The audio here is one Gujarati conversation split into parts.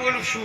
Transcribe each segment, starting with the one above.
બોલું છું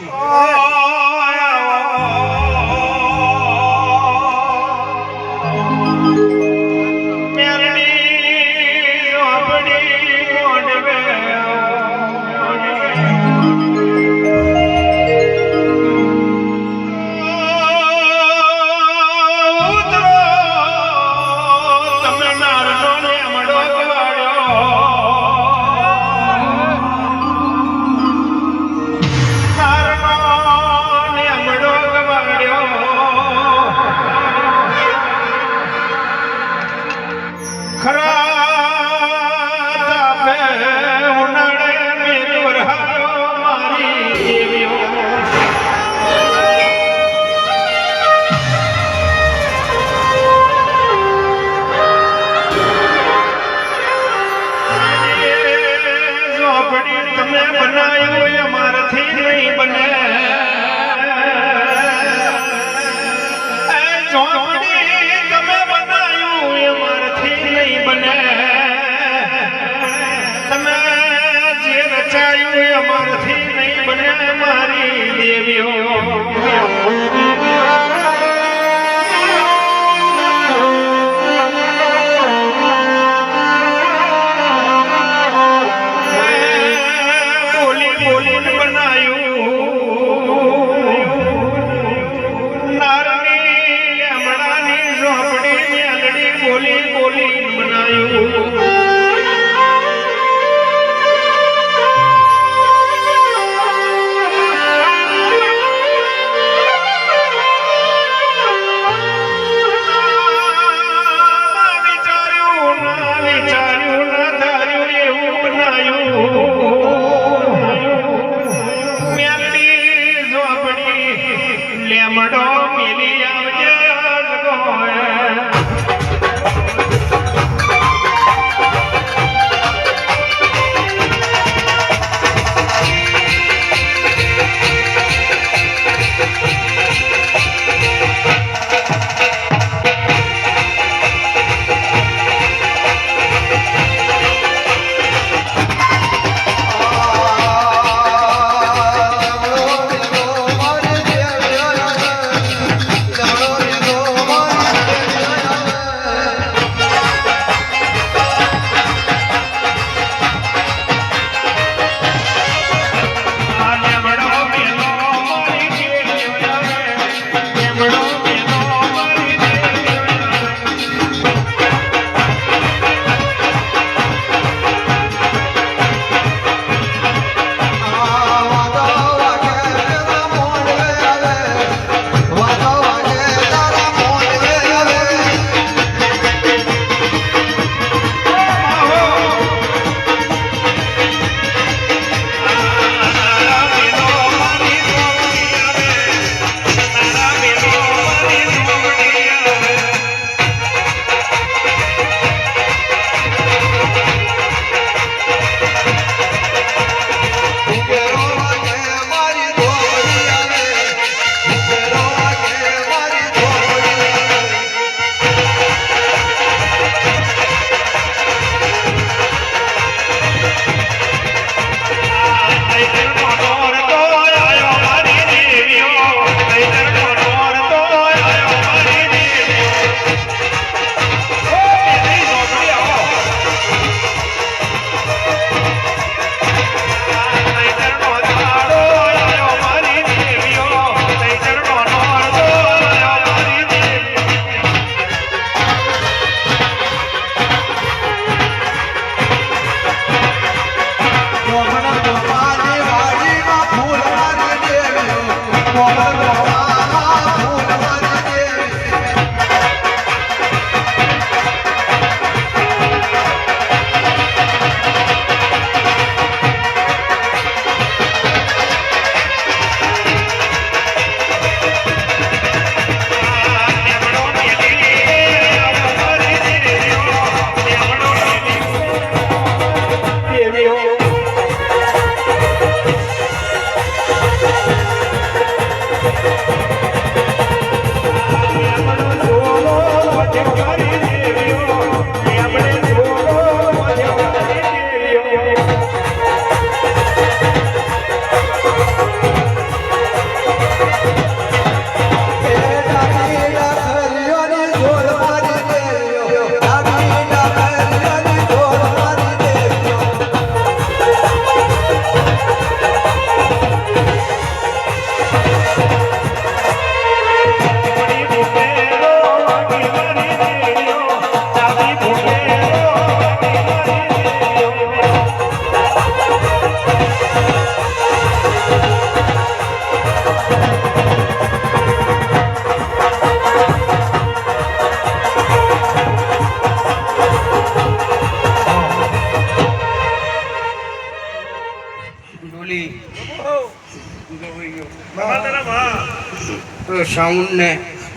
સાઉન્ડ ને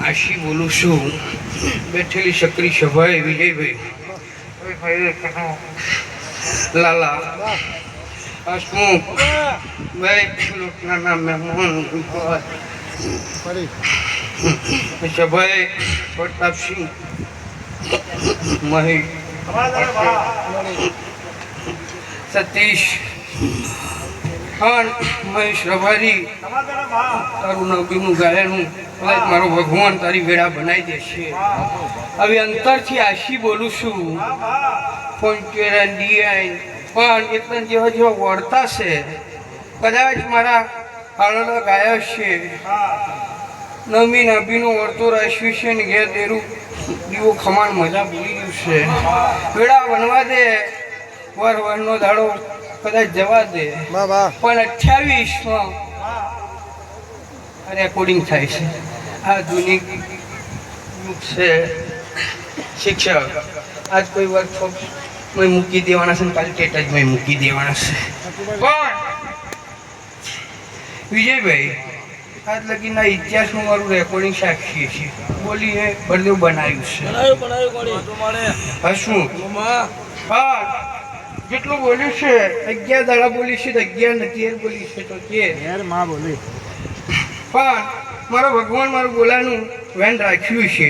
આશી બોલું છું. બેઠેલી સક્રી સભાએ વિજયભાઈ લાલા હસમુખ ભાઈ લોકના મહેમાન સભાએ પ્રતાપસિંહ મહી સતીશ મહેશ રભારી તારું નવગીનું ગાયનું કદાચ મારો ભગવાન તારી વેળા બનાવી દેશે. હવે અંતરથી આશી બોલું છું. પણ એટલે જેવા જેવા વળતા છે કદાચ મારા હાલના ગાયક છે. નવમી નાભીનું વળતો રાખ્યું છે ને ઘેર દેરું દીવો ખમાન મજા ભૂલી ગયું છે. વેળા બનવા દે વરનો દાડો કદાચ જવા દે પણ 28માં રેકોર્ડિંગ થાય છે. આધુનિક યુગ છે. શિક્ષક આજ કોઈ વર્કશોપ મૂકી દેવાના છે ને કાલે ટેટ જ મૂકી દેવાના છે. પણ વિજયભાઈ આજ લગીના ઇતિહાસનું મારું રેકોર્ડિંગ સાક્ષી છે. બોલીએ બળદેવ બનાવ્યું છે. હસવું હા જેટલું બોલ્યું છે 11 દાડા બોલી છે 11 13 બોલી છે તો 13 માં બોલી. પણ મારો ભગવાન મારું બોલાનું વેન રાખ્યું છે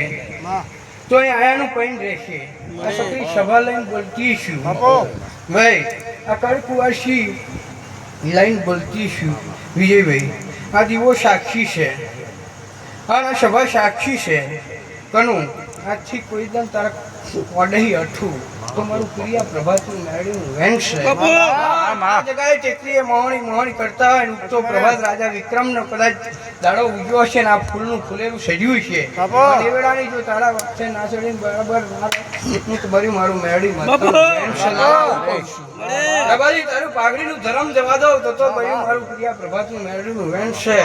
તો અહીં આયાનું પૈન રહેશે. આ સકરી સભા લઈને બોલતી છું ભાઈ. આ કડકુવાસી લાઈન બોલતી છું વિજયભાઈ. આ દીવો સાક્ષી છે આ સભા સાક્ષી છે. કનું આજથી કોઈ દમ તારા ઓડહી અઠું તો મારું પ્રિયા પ્રભાતું મેળ્યું વેન છે. આ જગાએ ટેકરીએ મોહણી કરતા હોય તો પ્રભાત રાજા વિક્રમનો કદાચ દાડો ઉજ્યો છે ને આ ફૂલનું ફૂલેલું સજ્યું છે. એ વેળાની જો તારા વચ્ચે ના ચડીને બરાબર હું તો બર્યું મારું મેળી તારું પાઘડીનું ધરમ જવા દો તો બર્યું મારું પ્રિયા પ્રભાતનું મેળ્યું વેન છે.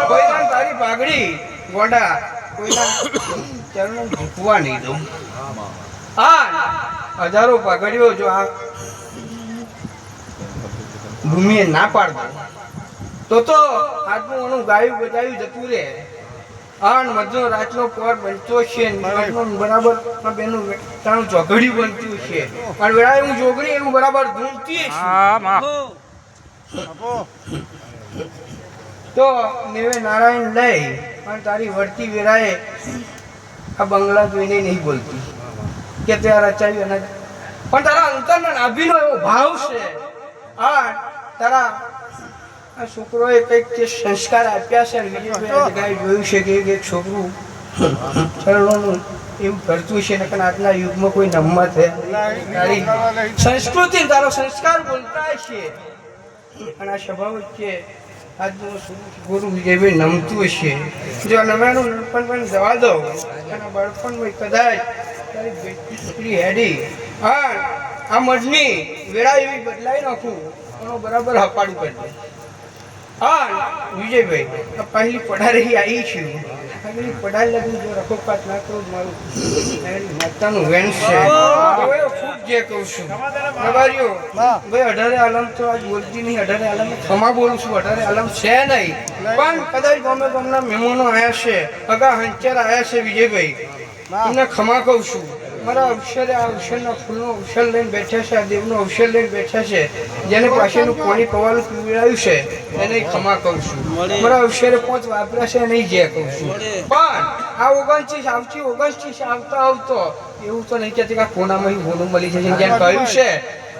કોઈ તારી પાઘડી ગોડા કોઈના ચરણો ઝૂકવા નહીં દઉં. હજારો પાઘડીઓ જો આ ભૂમિએ ના પાડતો તો આજનું ઓનું ગાયું બજાયું જતું રહે. મધનો રાતનો પોર બનતો છે બરાબર બેનું તારું જોગડી બનતું છે અને વેળા એવું જોગડી એવું બરાબર ધૂમતી તો નેવે નારાયણ લઈ અને તારી વર્તી વેળાએ આ બંગલા જોઈને નહીં બોલતી કે ત્યાં રચાયું અને પણ તારા અંતરના નાભીનો એવો ભાવ છે. તારા આ છોકરોએ કંઈક જે સંસ્કાર આપ્યા છે જોયું છે કે એક છોકરું ચરણોનું એવું કરતું છે ને આજના યુગમાં કોઈ નમત છે તારી સંસ્કૃતિ તારો સંસ્કાર બોલતા છે. અને આ સભા વચ્ચે આજનું ગુરુ વિજયભાઈ નમતું છે. જો નવ્યાનું નડપણ પણ જવા દો અને બળપણ કદાચ તારી હેડી આ મઢની વેળા એવી બદલાઈ નાખું એનો બરાબર હપાડું કરી દે. વિજયભાઈ પહેલી પઢારી આવી છું આગળ પઢાઈ લગી જો રખોપાત ના કરું મારું માતાનું વેન છે. ખૂબ જે કહું છું પ્રભારીઓ ભાઈ 18 આલમ તો આજ બોલતી નહીં. 18 આલમ ખમા બોલું છું. 18 આલમ છે નહીં પણ કદાચ ગામના મહેમાનો આવ્યા છે અગા હંચર આવ્યા છે વિજયભાઈ એમને ખમા કહું છું. મારા અવસરે આ અવસરના ફૂલનો અવસર લઈને બેઠા છે. આ દેવનો અવસર લઈને બેઠા છે. જેને પાસેનું પાણી પવાલું પીવડાવ્યું છે એને ખમા કહું છું. મારા અવસરે 5 વાપર્યા છે નહીં જે કહું છું. પણ આ 29 આવતા આવતો એવું તો નહીં કહેતી કે કોનામાં હોનું મળી છે જેમ કહ્યું છે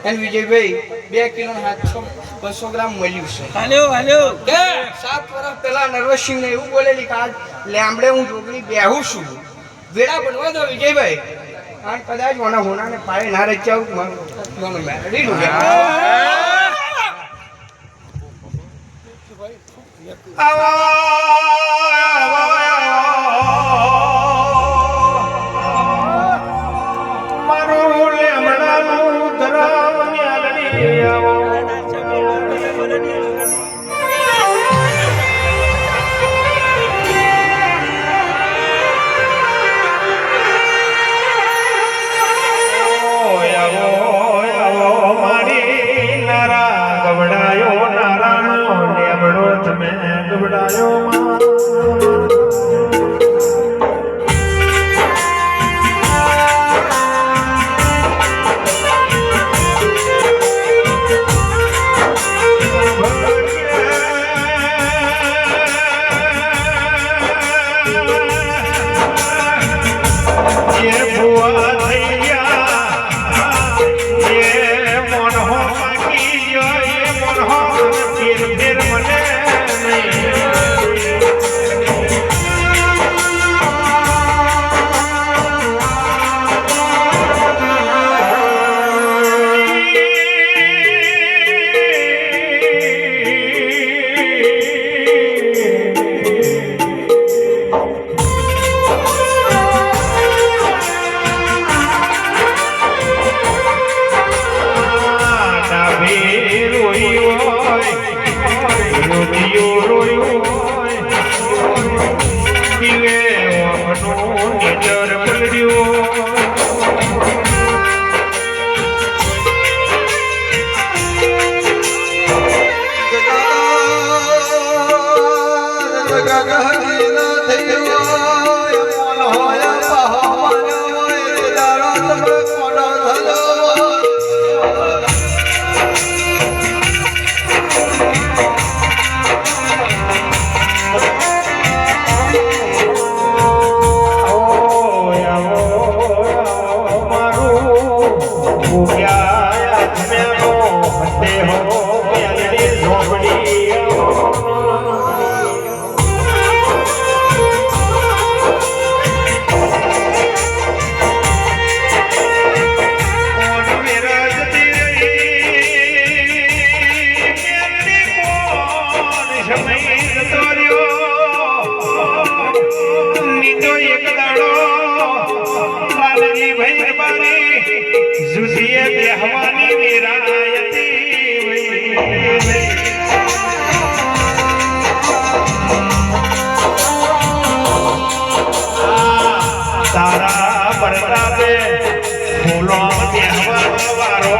એને વિજયભાઈ 2 કિલો 200 ગ્રામ મળ્યું છે. 7 વર્ષ પહેલા નરવતસિંહ ને એવું બોલેલી કે આજ લેમડે હું જોગણી બેહું છું. વેળા બનવા દો વિજયભાઈ. કદાચ મને હોનાને પાડે ના રચાવું ગવડાયો નારાયણ લેબડો તમે ગવડાયો જુદીએ બેહવાની વેરાયતી તારા પરતાપે ફૂલો બેહવાનો વારો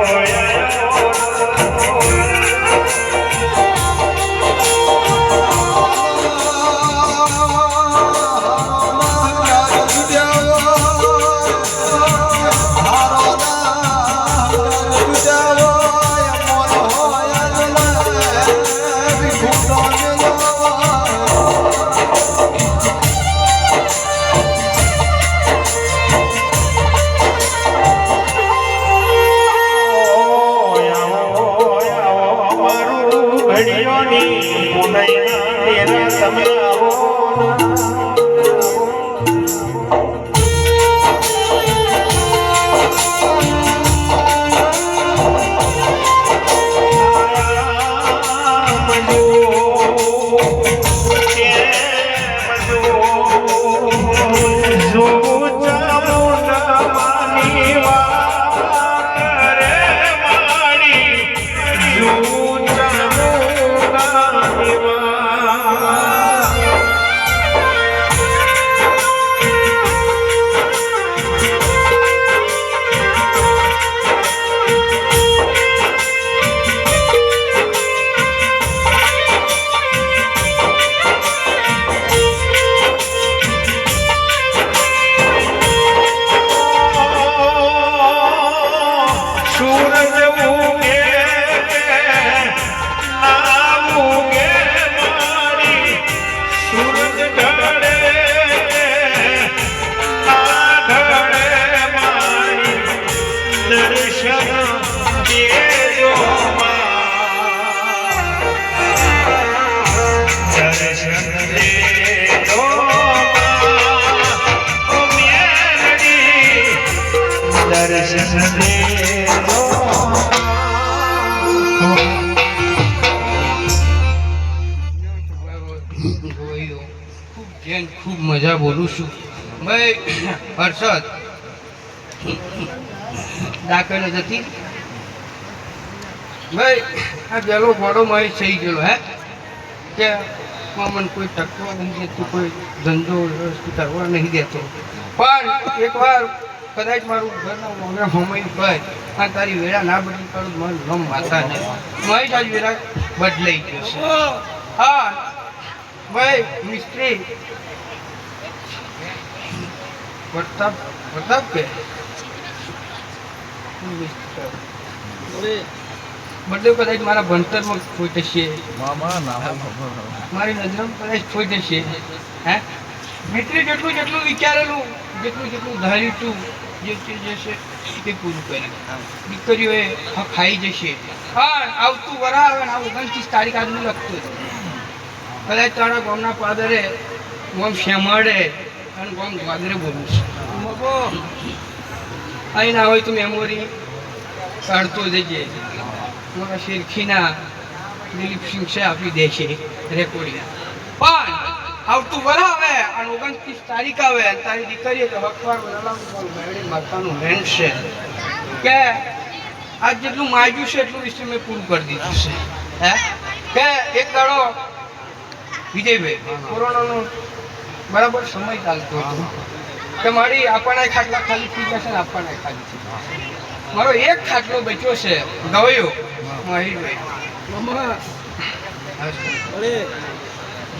ખૂબ મજા બોલું છું ભાઈ હર્ષદ દાખલ જતી ભાઈ આ પેલો ઘોડો મારી થઈ ગયેલો હે કે મને કોઈ ટકવા નહીં દેતું, કોઈ ધંધો વ્યવસ્થિત કરવા નહીં દેતો. પણ એકવાર કદાચ મારું ઘરના મોગરા હોમાઈ ભાઈ આ તારી વેળા ના બદલી કરું મારું નામ માતા નહીં મારી તારી વેળા બદલાઈ જશે. હા ભાઈ મિસ્ત્રી પ્રતાપ કે બદલે કદાચ મારા ભણતરમાં ખોટ હશે, મારી નજરમાં કદાચ ખોટ હશે. હે મિત્રી જેટલું વિચારેલું, જેટલું ધાર્યું હતું, જે જશે તે પૂરું કરી. દીકરીઓ એ ખાઈ જશે. હા આવતું વરા આવે ને આ 29 તારીખ આજનું લખતું કદાચ તારા ગામના પાદરે ગામ શ્યામાડે અને ગામ ગ્વાદરે બોલું છું. અહીં ના હોય તો મેમોરી કાઢતો જજે. મારા શેરખીના દિલીપસિંહ છે આપી દે છે રેકોર્ડિંગ. પણ આવતું વરા આવે અને 29 તારીખ આવે તારી દીકરીએ તો હકવાર મેળવી માતાનું મેન છે કે આજ જેટલું માગ્યું છે એટલું વિશે મેં પૂરું કરી દીધું છે. હે કે એક દાડો વિજયભાઈ કોરોનાનો બરાબર સમય ચાલતો હતો કે મારી આપણા ખાટલા ખાલી થઈ જશે ને આપણા ખાલી થઈ જશે. મારો એક ખાટલો બચ્યો છે ગવયો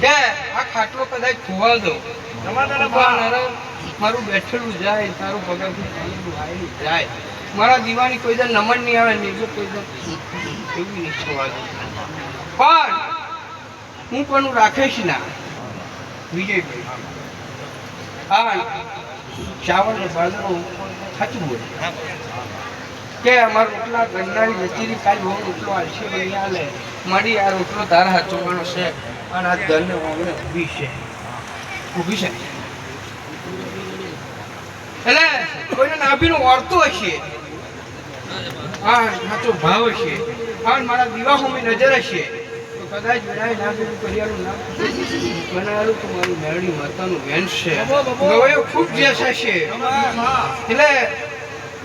કે આ ખાટલો કદાચ ખોવા દો મારું બેઠેલું જાય, તારું પગરથી જાય, મારા દીવાની કોઈ દર નમન નહીં આવે ને કોઈ દર એવું નહીં ખોવા દો. પણ હું પણ રાખીશ ના વિજયભાઈ. હા ચાવલ ને બાજરો સાચું બોલ કે અમારો રોટલા ગંડાળી જતી કાલ બહુ રોટલો આલશે નહીં આલે મારી આ રોટલો તારા હાચવાનો છે અને આ ધન ઊભી છે એટલે કોઈને નાભીનું ઓળતું હશે. હા સાચો ભાવ હશે. હા મારા દિવાહોની નજર હશે તો કદાચ વિનાય નાભીનું કરિયાનું નામ બનાવેલું તો મારું મેરડી માતાનું વેન છે. ગવાયો ખૂબ જેસ હશે એટલે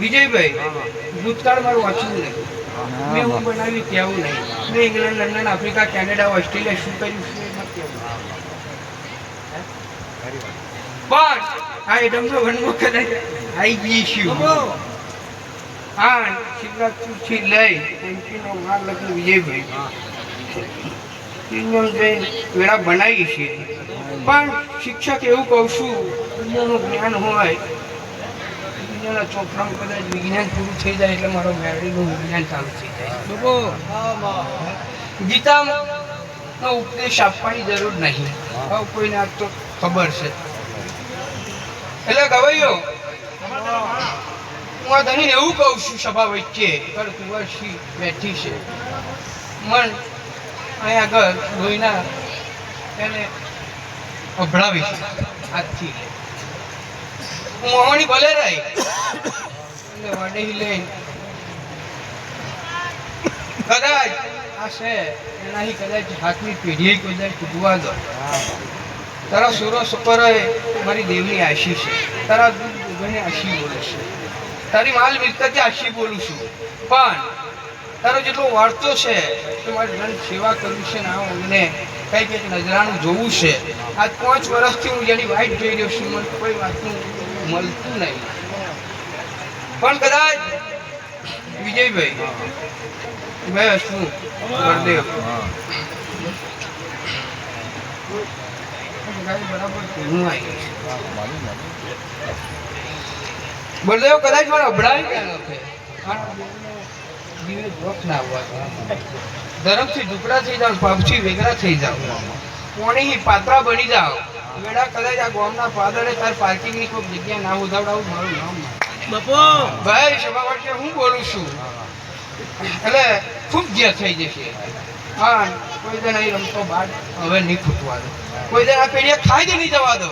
વિજયભાઈ ભૂતકાળ મારું વાંચવું નહીં. મેં હું બનાવી કહેવું નહીં. મેં England, London, Africa, Canada, Australia શું કર્યું છે એમાં કહેવું. પણ આ એડમનો વનમો કદાચ આવી ગઈ છું. હા, શિવરાજપુરથી લઈ એમપીનો માર લગ્ન વિજયભાઈ વેળા બનાવી છે. પણ શિક્ષક એવું કહું છું, દુનિયાનું જ્ઞાન હોય, દુનિયાના ચોપડામાં કદાચ વિજ્ઞાન પૂરું થઈ જાય એટલે મારો મેળવીનું વિજ્ઞાન ચાલુ થઈ જાય. ગીતાનો ઉપદેશ આપવાની જરૂર નહીં. હવે કોઈને આજ તો ખબર છે. એટલે ગવાઈઓ હું આ તને એવું કહું છું, સભા વચ્ચે કુંવરસી બેઠી છે, મન અહીંયા આગળ લોહીના એને અભડાવી છે આજથી. હું મોહણી ભલે રહી એટલે વાડેહી લઈને કદાચ આ છે એનાથી કદાચ હાથની પેઢી કદાચ તૂટવા દો. તારા સુરો સુપરોએ મારી દેવની આશી છે, તારા દૂધ દુગની આશી બોલે છે, તારી માલ મિલકતે આશી બોલું છું. પણ તારો જેટલો વાર્તો છે કે મારી ધન સેવા કરવી છે ને આ અમને કંઈક નજરાનું જોવું છે. આજ 5 વર્ષથી હું જેની વાઈટ જોઈ રહ્યો છું, મને કોઈ વાતનું મળતું નહીં. પણ કદાચ વિજયભાઈ મેં શું બળદેવ બળદેવ કદાચ મને અભડાવી ગયેલો છે. ધરમથી ઝૂકડા થઈ જાવ, પાપથી વેગરા થઈ જાવ, પોણીથી પાત્રા બની જાવ. વેડા કદાચ આ ગામના પાદરે તાર પાર્કિંગની કોઈ જગ્યા ના ઉધાવડાવું મારું નામ ભાઈ સભા વચ્ચે હું બોલું છું એટલે ખૂબ જે થઈ જશે. હા, કોઈ દે નહીં રમતો બાદ હવે નહીં ફૂટવા દો, કોઈ દે આ પેઢીએ ખાઈ દે નહીં જવા દો.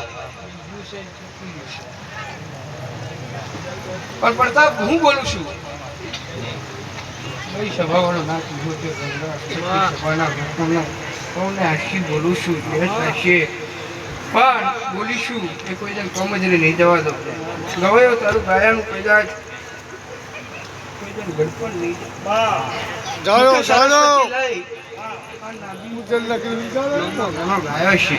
પણ પ્રતાપ હું બોલું છું ભાઈ, સભાવાળો ના કીધું કોને આશી બોલું છું પણ બોલીશું એ કોઈ દિન કોમ જ નહીં જવા દો. ગવાયો તારું ગાયાનું કદાચ કોઈ દિન ગડપણ નહીં ગાયો છે.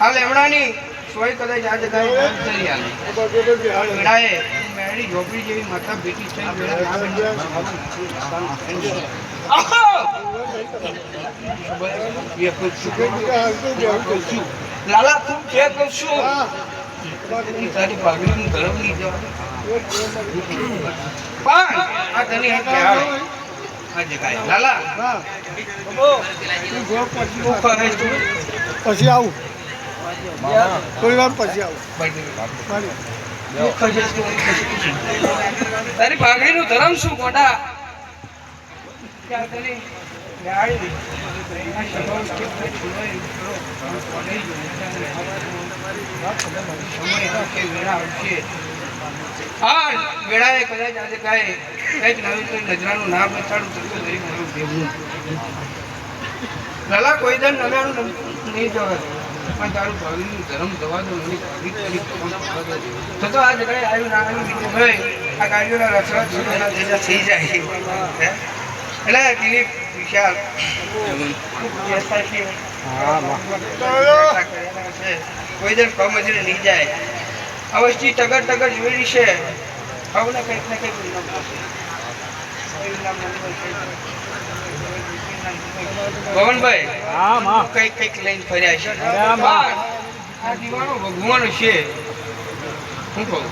આ લેમડાની સોય કદાચ આ જગ્યાએ મેળી ઝોપડી જેવી માતા બેટી થઈ લાલા તું કે કહું છું તારી પાઘડીનું ગરમ નહીં જવા પણ આ તને આ જગ્યાએ લાલા પછી આવું થોડી વાર પછી આવું. તારી પાઘડીનું ધરમ શું મોટા વેળાએ કદાચ આજે કાંઈ કંઈક નવી નજરાનું નામ બેસાડું તો ગરીબ મારું ભેગું લાલા કોઈ દર નવ્યાનું નહીં જવા પણ તારું ભાવિનું ધર્મ જવા દો તો આ જગ્યાએ આવ્યું ના આવ્યું ભાઈ આ ગાડીઓના રસડા છોકરા થઈ જાય એટલે દિલીપ વિશાલ કોઈ દર કમ જ નહીં જાય. અવશ્ય ટગર ટગર જોયેલી છે. હવે ને કંઈક ને કંઈક ભવનભાઈ કઈક કઈક લઈને ફર્યા છે. આ દીવાનો ભગવાન છે હું કહું.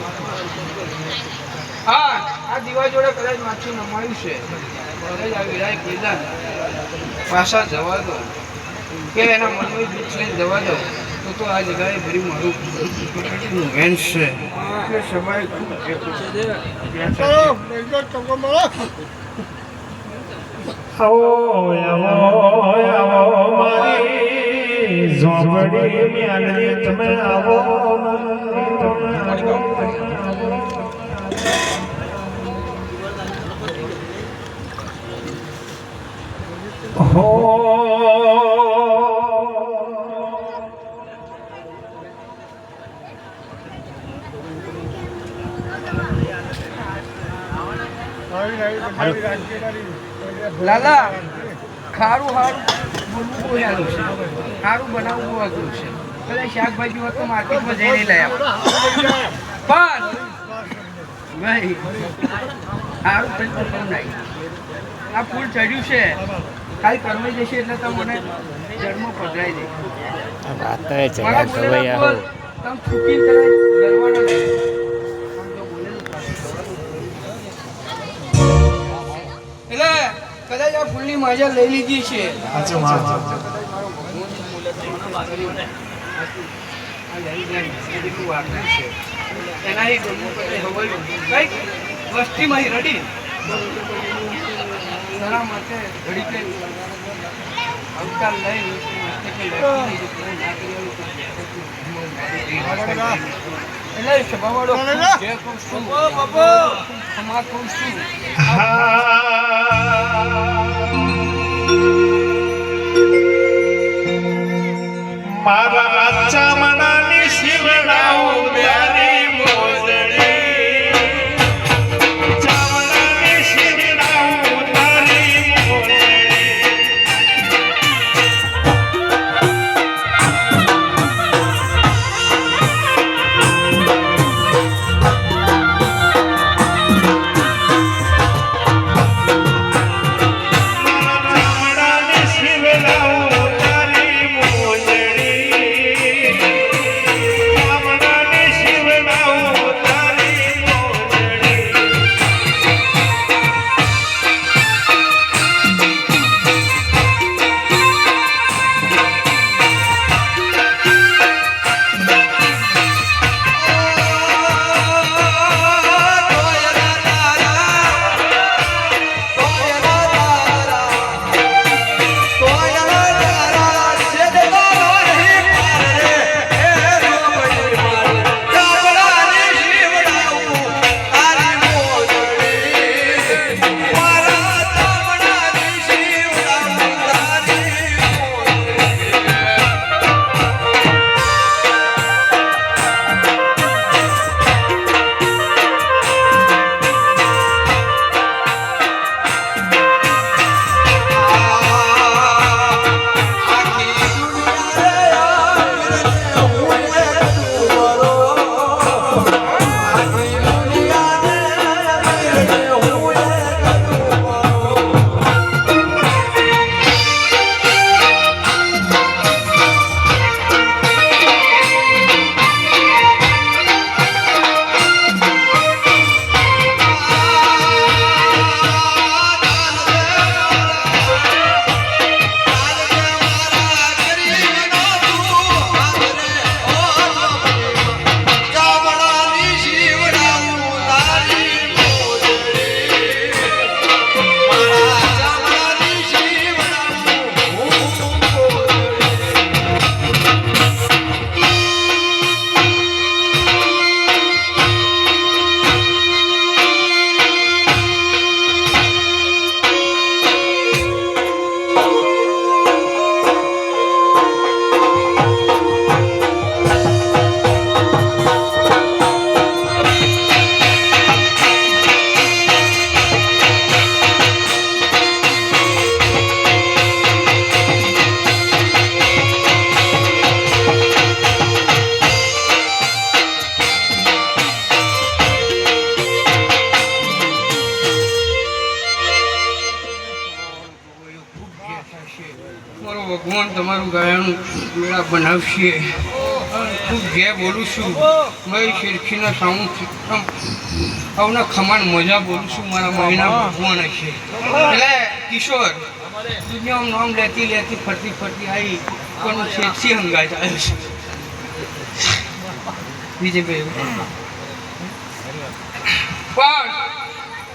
હા, આ દીવા જોડે કદાચ માથું નમાયું છે. કદાચ આ વિરાય કીધા પાછા જવા દો કે એના મનમાં દુઃખ લઈને જવા દો તો આ જગ્યાએ ભરી મારું વેન છે. સભાએ ખૂબ આવો મારી ઝોપડી મ્યાલની તમે આવો હો લાલા ખારું હારું બોલવું બહુ યારું છે, ખારું બનાવવું બહુ અઘરું છે. પેલા શાકભાજી હોય તો માર્કેટમાં જઈને લઈ આવો, પણ ભાઈ સારું થઈ તો કેમ નહીં. આ ફૂલ ચડ્યું છે, ખાલી કરવાઈ જશે એટલે તમને જન્મ પધરાઈ દે. મારા બોલેલા બોલ તમે છૂટી કદાચ ગરવાના નહીં. એટલે કદાચ આ ફૂલની મજા લઈ લીધી છે. વસ્તીમાં રડી તારા માટે ઘડી કે અવતાર લઈ એટલે સભાવાળો જે કહું છું ક્ષમા કહું છું. મારા ચામડાની શિવડાવું તારી મોજડી, ચામડાની શિવડાવું તારી મોજડી. ચામડાની શિવડાવું તારી મોજડી, ચામડાની શિવડાવું તારી મોજડી. મારો ભગવાન તમારું ગાયનું મેળા બનાવશે. ખૂબ જે બોલું છું મેં શેરખીના સાઉન્ડ આવના ખમાન મજા બોલું છું. મારા મહિના ભગવાન છે એટલે કિશોર દુનિયામાં નામ લેતી લેતી ફરતી ફરતી આવી કોનું શેરસી હંગાઈ આવ્યો છે. બીજે ભાઈ પણ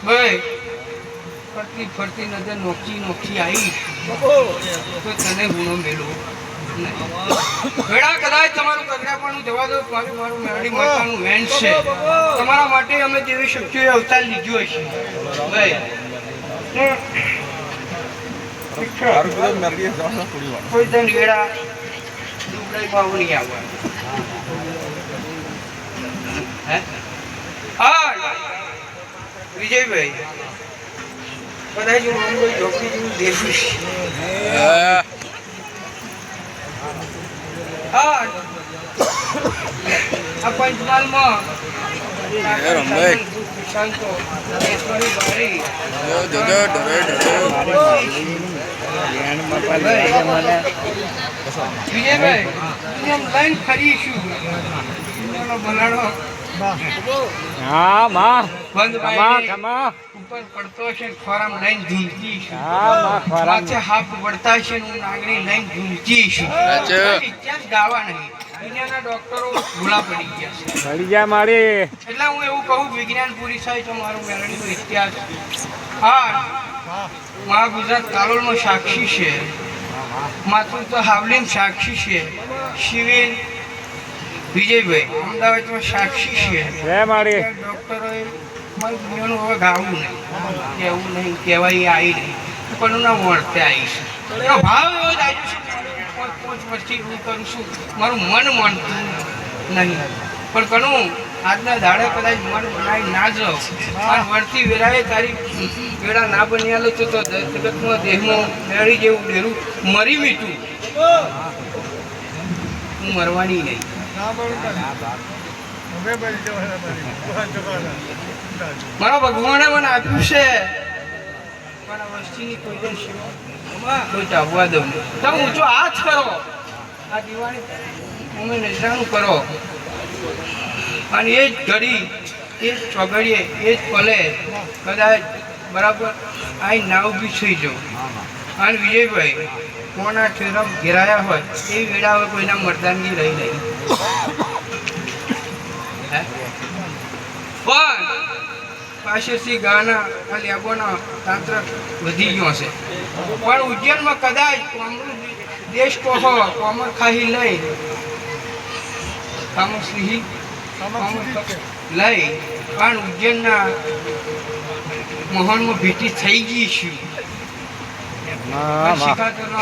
ભાઈ ફરતી ફરતી નજર નોખી નોખી આવી તો તને ગુનો મેળવો વેળા કદાચ તમારું કચરાપણું જવા દો. મારું મેરડી માતાનું વેન છે. તમારા માટે અમે જેવી શક્તિઓએ અવતાર લીધો હશે ભાઈ. કોઈ તને વેળા દુબળાઈ ભાવ નહીં આવવા. વિજય વિજયભાઈ કદાચ હું મુંબઈ ઝોપડી જેવું દેખું છું. હા આ પંચમહાલમાં શાંતો ઈશ્વરી બારી વિજયભાઈ એમ લઈને ફરીશું એનો ભલાડો હા માં બંધ ખમા બારી ખમા ઉપર પડતો છે ખોરામ લઈને ઝૂંઝતી છે. હા માં ખોરાક માથે હાફ વળતા છે હું નાગણી લઈને ઝૂંઝતી છું. ઇતિહાસ ગાવા નહીં દુનિયાના ડોક્ટરો ભૂલા પડી ગયા છે. મળી જા મારી એટલે હું એવું કહું વિજ્ઞાન પૂરી થાય તો મારું મેળવીનો ઇતિહાસ હા મહા ગુજરાત કાલોલમાં સાક્ષી છે. માથું તો હાવલીમ સાક્ષી છે. શિવિર વિજયભાઈ અમદાવાદમાં સાક્ષી છે. રે મારી ડોક્ટરોએ મારી દુનિયાનું હવે ગાવું નહીં કહેવું નહીં કહેવાય આવી નહીં પણ ના વર્તે આવી છે. એનો ભાવ એવો જ આવ્યો છે. 5 વર્ષથી હું કરું છું મારું મન માનતું નહીં પણ કનું આજના દાડે કદાચ મન બનાવી ના જાઉં અને વળતી વેળાએ તારી વેળા ના બની આલો તો જગતમાં દેહમાં મેળી જેવું ડેરું મરી મીઠું હું મરવાની નહીં. મારા ભગવાને મને આપ્યું છે પણ આ વસ્તીની કોઈ દે કોઈ ચાવવા દઉં નહીં. તમે ઊંચો હાથ કરો આ દિવાળી અમે નજરાનું કરો અને એ જ ઘડી એ જ ચોગડીએ એ જ પલે કદાચ બરાબર આ ના ઊભી થઈ જાઉં અને વિજયભાઈ કોના ઠેરમ ઘેરાયા હોય એ વેળા હોય કોઈના મરદાનગી રહી નહીં. પણ પાછળથી ગાના આ લેબોના તાંત્ર વધી ગયો છે. પણ ઉજ્જૈનમાં કદાચ કોમનું દેશ કહો કોમર ખાહી લઈ કામશ્રી લઈ પણ ઉજ્જૈનના મોહનમાં ભેટી થઈ ગઈ છું. શીખાતો ન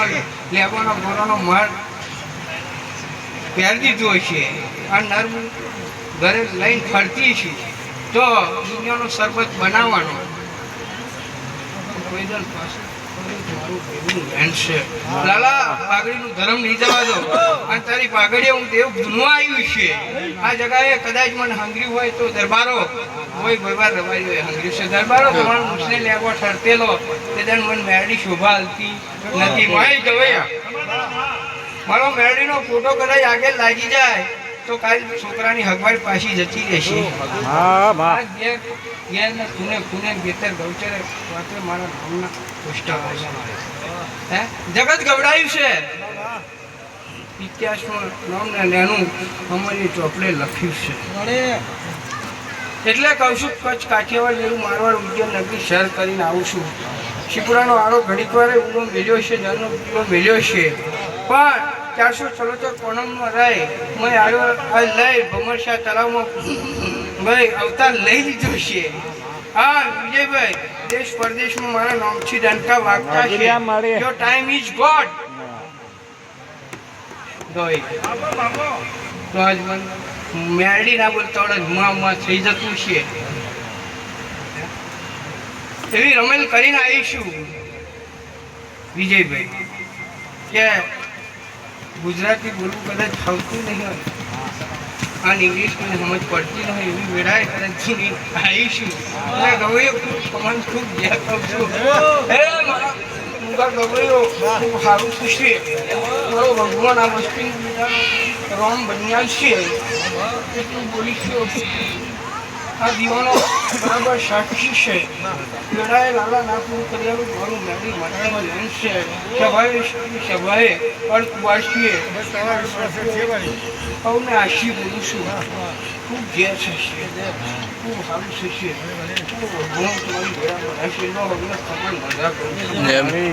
લેબોનો ગોરોનો મળ પહેરી દીધો છે અને નર્મ ઘરે લઈને ફરતી છું તો દુનિયાનો સરબત બનાવવાનો લાલા પાઘડીનું ધર્મ નહીં જવા દો અને તારી પાઘડીએ હું દેવ ગુનવા આવ્યું છે. આ જગાએ કદાચ મને હંગરી હોય તો દરબારો હોય ભરવાર રવારી હોય હંગરી છે દરબારો તમારો મુસને લેવો ઠરતેલો તે દન મને મેરડી શોભા હાલતી નથી. માય ગવૈયા મારો મેરડીનો ફોટો કદાચ આગળ લાગી જાય તો કાલ છોકરાની હગવાડ પાછી જતી રહેશે. હા માં ઘેર ને ખૂને ખૂને ગેતર ગૌચરે વાતે મારા નામના પુષ્ટા હે જગત ગવડાયું છે. ઇતિહાસમાં નામ ને લેનું અમારી ચોપડે લખ્યું છે. એટલે કહું છું કચ્છ કાઠિયાવાડ જેવું મારવાડ ઉજ્જૈન નગરી શહેર કરીને આવું છું. શિપુરાનો આરો ઘડીક વારે ઊંડો મેલ્યો છે જળનો પીળો મેલ્યો છે પણ 474 કોણમમાં રહે મેં આવ્યો લઈ ભમરશા તળાવમાં ભાઈ અવતાર લઈ લીધો છે. હા વિજયભાઈ દેશ પરદેશમાં મારા નામથી ડંકા વાગતા છે. યોર ટાઈમ ઇઝ ગોડ તો આજ મને મેરડી ના બોલતા માં થઈ જતું છે. એવી રમેલ કરીને આવીશું વિજયભાઈ કે ગુજરાતી બોલવું કદાચ ફાવતું નહીં હોય અને ઇંગ્લિશ મને સમજ પડતી ન હોય એવી વેળાએ કદાચ આવીશું એટલે ગવૈયો કમાન ખૂબ જ્યાં કહું છું હે મારા મુગા ગવૈયો ખૂબ સારું થશે. મારો ભગવાન આ વસ્તીનું બીજાનો રોમ બન્યા છે એટલું બોલીશું. આ દીવાનો બરાબર સાક્ષી છે. વેળાએ લાલા ના પૂરું કર્યાનું મારું મેળી માટેમાં લેન્સ છે. સભાએ અર્થવાર છીએ સૌને આશી બોલું છું. ખૂબ ઘેર થશે ખૂબ સારું થશે ખૂબ ભગવાન તમારી વેળામાં રહેશે. ન હવે ખબર મજા કરું